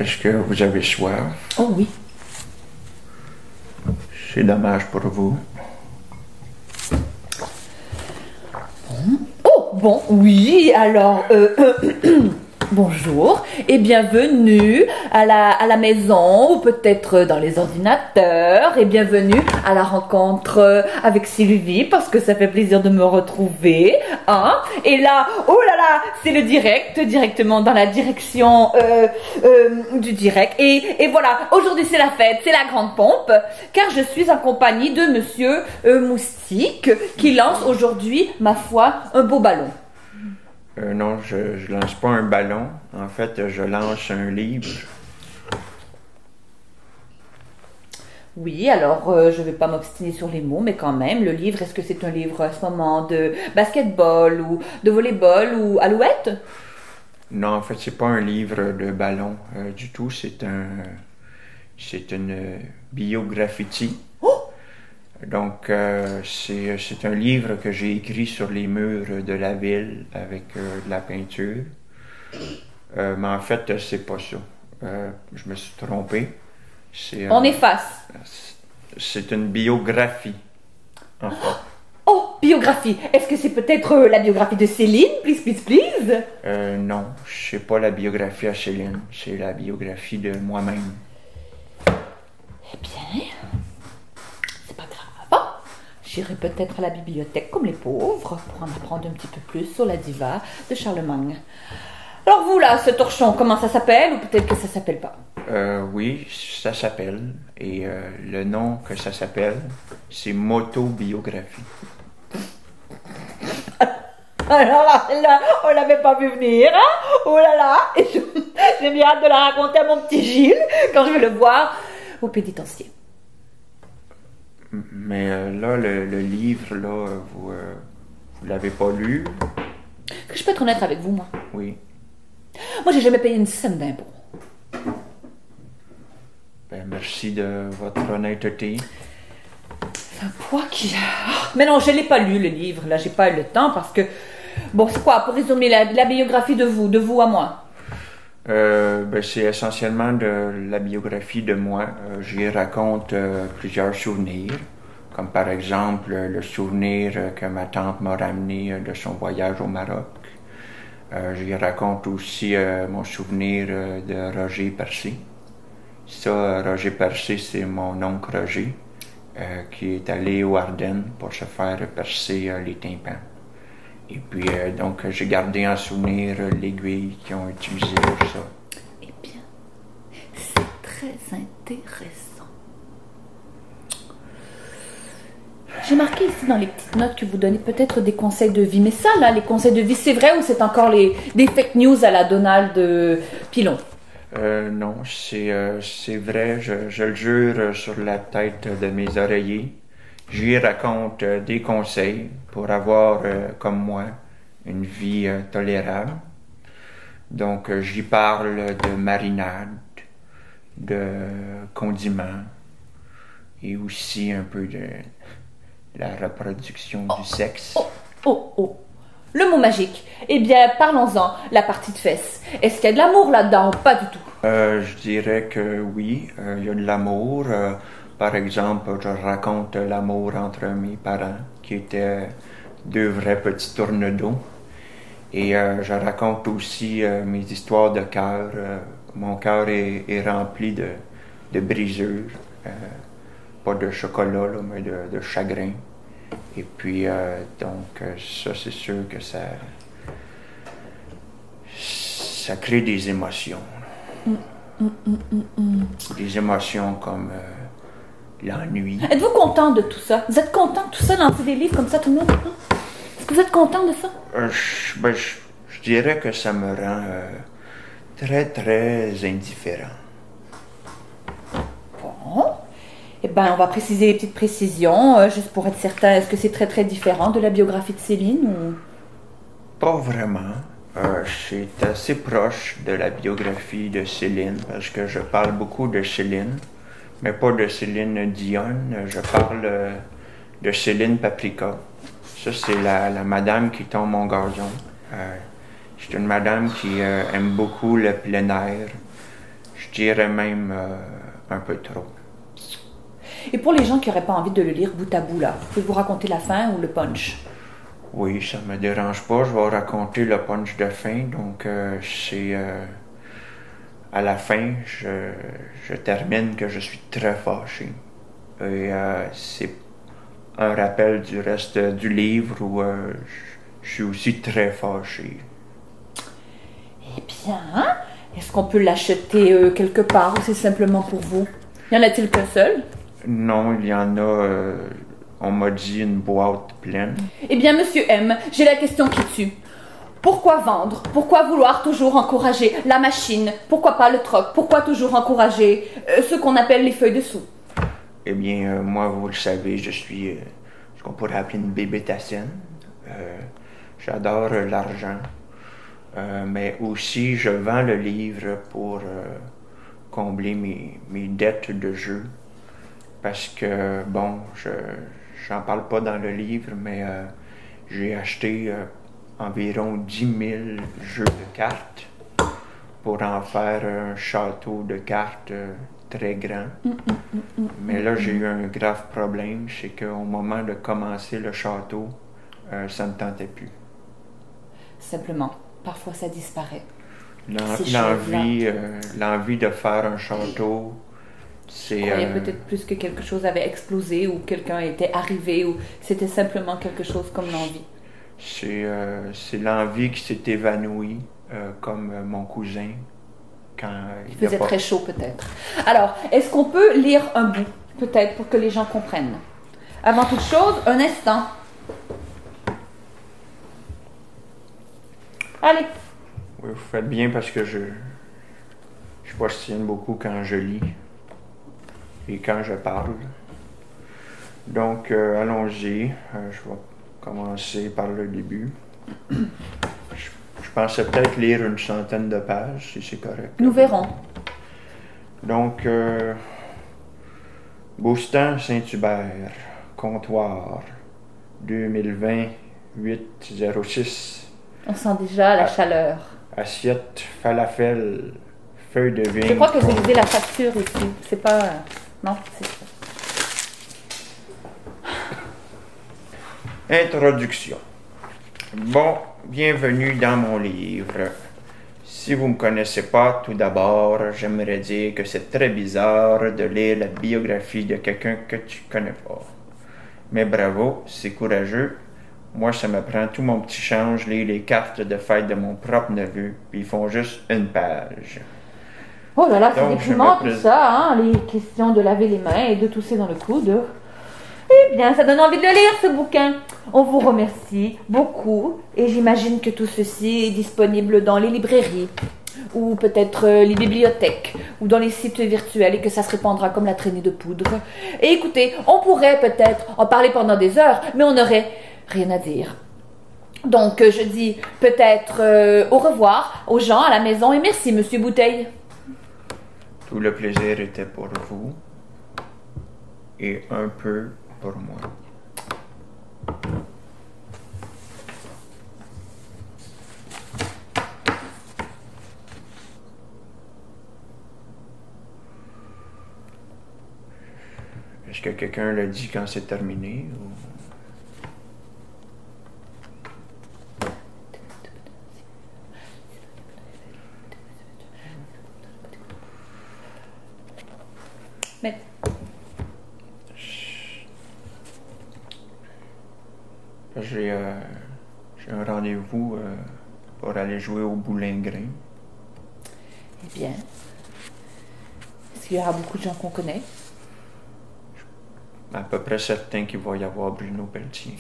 Est-ce que vous avez soif? Oh oui. C'est dommage pour vous. Oh, bon, oui, alors, bonjour et bienvenue à la maison ou peut-être dans les ordinateurs et bienvenue à la rencontre avec Sylvie parce que ça fait plaisir de me retrouver, hein. Et là, oh là là, c'est le direct, directement dans la direction du direct. Et voilà, aujourd'hui c'est la fête, c'est la grande pompe car je suis en compagnie de Monsieur Moustique qui lance aujourd'hui, ma foi, un beau ballon. Non, je lance pas un ballon. En fait, je lance un livre. Oui, alors je ne vais pas m'obstiner sur les mots, mais quand même, le livre, est-ce que c'est un livre à ce moment de basketball ou de volleyball ou alouette? Non, en fait, c'est pas un livre de ballon du tout. C'est une biographie. Oh! Donc, c'est un livre que j'ai écrit sur les murs de la ville avec de la peinture. Mais en fait, c'est pas ça. Je me suis trompé. On efface. C'est une biographie, en fait. Oh, biographie. Est-ce que c'est peut-être la biographie de Céline? Please, please, please. Non, c'est pas la biographie à Céline. C'est la biographie de moi-même. Eh bien, c'est pas grave. J'irai peut-être à la bibliothèque comme les pauvres pour en apprendre un petit peu plus sur la diva de Charlemagne. Alors vous là, ce torchon, comment ça s'appelle ou peut-être que ça s'appelle pas? Oui, ça s'appelle. Et le nom que ça s'appelle, c'est Motobiographie. Alors là, on l'avait pas vu venir, hein? Oh là là! Et j'ai bien hâte de la raconter à mon petit Gilles quand je vais le voir au pénitencier. Mais là, le livre, là, vous l'avez pas lu? Est-ce que je peux être honnête avec vous, moi? Oui. Moi, j'ai jamais payé une scène d'impôt. Ben, merci de votre honnêteté. C'est un poids qui... Mais non, je l'ai pas lu, le livre. Là, j'ai pas eu le temps parce que... Bon, c'est quoi, pour résumer, la biographie de vous à moi? Ben, c'est essentiellement de la biographie de moi. J'y raconte plusieurs souvenirs, comme par exemple le souvenir que ma tante m'a ramené de son voyage au Maroc. J'y raconte aussi mon souvenir de Roger Percé. Ça, Roger Percé, c'est mon oncle Roger, qui est allé aux Ardennes pour se faire percer les tympans. Et puis, donc, j'ai gardé en souvenir l'aiguille qu'ils ont utilisée pour ça. Eh bien, c'est très intéressant. J'ai marqué ici dans les petites notes que vous donnez peut-être des conseils de vie. Mais ça, là, les conseils de vie, c'est vrai ou c'est encore des fake news à la Donald Pilon? Non, c'est vrai, je le jure sur la tête de mes oreillers. J'y raconte des conseils pour avoir, comme moi, une vie tolérable. Donc, j'y parle de marinade, de condiments et aussi un peu de la reproduction du sexe. Oh. Le mot magique. Eh bien, parlons-en, la partie de fesses. Est-ce qu'il y a de l'amour là-dedans? Pas du tout. Je dirais que oui, il y a de l'amour. Par exemple, je raconte l'amour entre mes parents, qui étaient deux vrais petits tourne-dos. Et je raconte aussi mes histoires de cœur. Mon cœur est rempli de brisures. Pas de chocolat, là, mais de chagrin. Et puis, donc, ça, c'est sûr que ça crée des émotions. Des émotions comme l'ennui. Êtes-vous content de tout ça? Vous êtes content de tout ça, lancer des livres comme ça, tout le monde? Est-ce que vous êtes content de ça? Je dirais que ça me rend très, très indifférent. Bon. Eh bien, on va préciser les petites précisions, juste pour être certain. Est-ce que c'est très, très différent de la biographie de Céline ou... Pas vraiment. C'est assez proche de la biographie de Céline, parce que je parle beaucoup de Céline, mais pas de Céline Dion. Je parle de Céline Paprika. Ça, c'est la madame qui tombe mon gazon. C'est une madame qui aime beaucoup le plein air. Je dirais même un peu trop. Et pour les gens qui n'auraient pas envie de le lire bout à bout, là, pouvez-vous raconter la fin ou le punch? Oui, ça me dérange pas. Je vais raconter le punch de fin. Donc, c'est à la fin, je termine que je suis très fâché. Et c'est un rappel du reste du livre où je suis aussi très fâché. Eh bien, est-ce qu'on peut l'acheter quelque part ou c'est simplement pour vous? Y en a-t-il qu'un seul? Non, il y en a, on m'a dit, une boîte pleine. Eh bien, monsieur M, j'ai la question qui tue. Pourquoi vendre? Pourquoi vouloir toujours encourager la machine? Pourquoi pas le troc? Pourquoi toujours encourager ce qu'on appelle les feuilles de sous? Eh bien, moi, vous le savez, je suis ce qu'on pourrait appeler une bébétacienne. J'adore l'argent. Mais aussi, je vends le livre pour combler mes dettes de jeu. Parce que, bon, j'en parle pas dans le livre, mais j'ai acheté environ 10 000 jeux de cartes pour en faire un château de cartes très grand. Mais là, j'ai eu un grave problème, c'est qu'au moment de commencer le château, ça ne tentait plus. Simplement, parfois ça disparaît. L'envie de faire un château, c'est... Vous croyez peut-être plus que quelque chose avait explosé ou quelqu'un était arrivé ou c'était simplement quelque chose comme l'envie. C'est l'envie qui s'est évanouie, comme mon cousin. Quand il faisait très chaud peut-être. Alors, est-ce qu'on peut lire un bout, peut-être, pour que les gens comprennent? Avant toute chose, un instant. Allez. Oui, vous faites bien parce que je postillonne beaucoup quand je lis et quand je parle. Donc, allons-y. Je vais commencer par le début. Je pensais peut-être lire une centaine de pages, si c'est correct. Nous verrons. Donc, Boustan Saint-Hubert, comptoir, 2020-8-06. On sent déjà la chaleur. Assiette, falafel, feuille de vigne. Je crois que j'ai lisé la facture ici. C'est pas... Non, c'est ça. Introduction. Bon, bienvenue dans mon livre. Si vous ne me connaissez pas, tout d'abord, j'aimerais dire que c'est très bizarre de lire la biographie de quelqu'un que tu connais pas. Mais bravo, c'est courageux. Moi, ça me prend tout mon petit change, lire les cartes de fête de mon propre neveu, puis ils font juste une page. Oh là là, c'est déprimant tout ça, hein, les questions de laver les mains et de tousser dans le coude. Eh bien, ça donne envie de le lire, ce bouquin. On vous remercie beaucoup et j'imagine que tout ceci est disponible dans les librairies ou peut-être les bibliothèques ou dans les sites virtuels et que ça se répandra comme la traînée de poudre. Et écoutez, on pourrait peut-être en parler pendant des heures, mais on n'aurait rien à dire. Donc, je dis peut-être au revoir aux gens à la maison et merci, Monsieur Bouteille. Tout le plaisir était pour vous et un peu pour moi. Est-ce que quelqu'un l'a dit quand c'est terminé? Ou... Mais... J'ai un rendez-vous pour aller jouer au boulingrin. Eh bien, est-ce qu'il y aura beaucoup de gens qu'on connaît? À peu près certain qu'il va y avoir Bruno Pelletier.